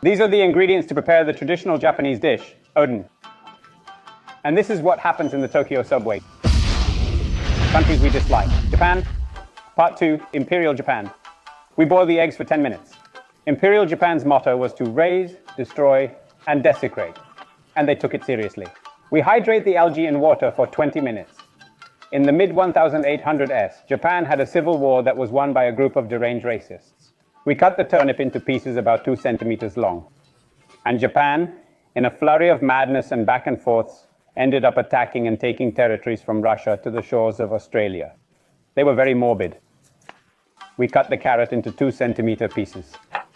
These are the ingredients to prepare the traditional Japanese dish, Oden. And this is what happens in the Tokyo subway. Countries we dislike. Japan. Part 2, Imperial Japan. We boil the eggs for 10 minutes. Imperial Japan's motto was to raise, destroy, and desecrate. And they took it seriously. We hydrate the algae in water for 20 minutes. In the mid-1800s, Japan had a civil war that was won by a group of deranged racists. We cut the turnip into pieces about 2 centimeters long. And Japan, in a flurry of madness and back and forths, ended up attacking and taking territories from Russia to the shores of Australia. They were very morbid. We cut the carrot into 2-centimeter pieces.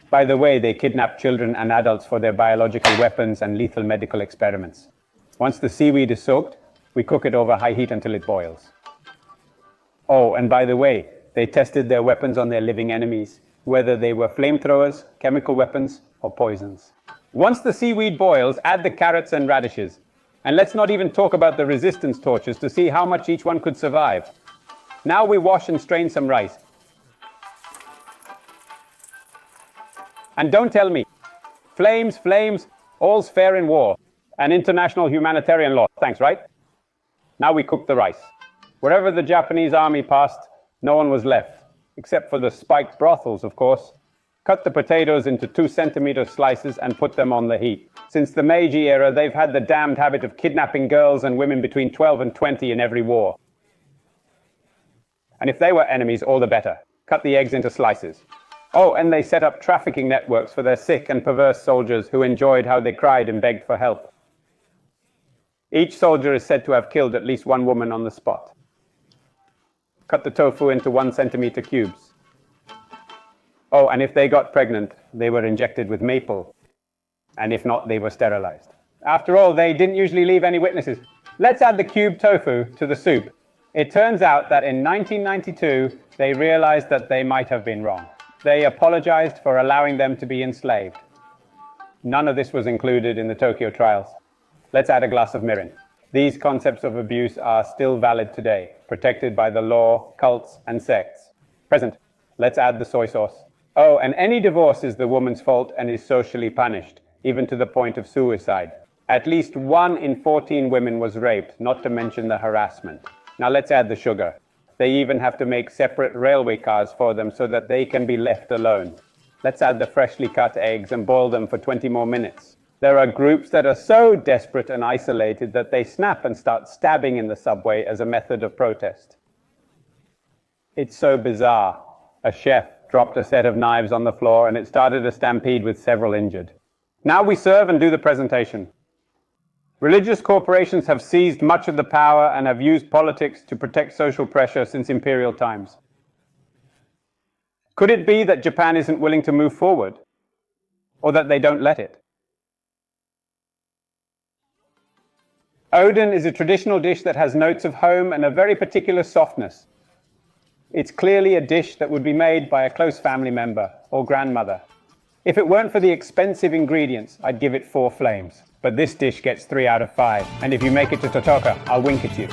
By the way, they kidnapped children and adults for their biological weapons and lethal medical experiments. Once the seaweed is soaked, we cook it over high heat until it boils. Oh, and by the way, they tested their weapons on their living enemies, whether they were flamethrowers, chemical weapons, or poisons. Once the seaweed boils, add the carrots and radishes. And let's not even talk about the resistance torches to see how much each one could survive. Now we wash and strain some rice. And don't tell me, flames, all's fair in war, and international humanitarian law, thanks, right? Now we cook the rice. Wherever the Japanese army passed, no one was left, except for the spiked brothels, of course. Cut the potatoes into 2-centimeter slices and put them on the heat. Since the Meiji era, they've had the damned habit of kidnapping girls and women between 12 and 20 in every war. And if they were enemies, all the better. Cut the eggs into slices. Oh, and they set up trafficking networks for their sick and perverse soldiers who enjoyed how they cried and begged for help. Each soldier is said to have killed at least one woman on the spot. Cut the tofu into 1-centimeter cubes. Oh, and if they got pregnant, they were injected with maple. And if not, they were sterilized. After all, they didn't usually leave any witnesses. Let's add the cubed tofu to the soup. It turns out that in 1992, they realized that they might have been wrong. They apologized for allowing them to be enslaved. None of this was included in the Tokyo trials. Let's add a glass of Mirin. These concepts of abuse are still valid today, protected by the law, cults, and sects. Present. Let's add the soy sauce. Oh, and any divorce is the woman's fault and is socially punished, even to the point of suicide. At least 1 in 14 women was raped, not to mention the harassment. Now let's add the sugar. They even have to make separate railway cars for them so that they can be left alone. Let's add the freshly cut eggs and boil them for 20 more minutes. There are groups that are so desperate and isolated that they snap and start stabbing in the subway as a method of protest. It's so bizarre. A chef dropped a set of knives on the floor and it started a stampede with several injured. Now we serve and do the presentation. Religious corporations have seized much of the power and have used politics to protect social pressure since imperial times. Could it be that Japan isn't willing to move forward? Or that they don't let it? Oden is a traditional dish that has notes of home and a very particular softness. It's clearly a dish that would be made by a close family member or grandmother. If it weren't for the expensive ingredients, I'd give it 4 flames. But this dish gets 3 out of 5. And if you make it to Totoka, I'll wink at you.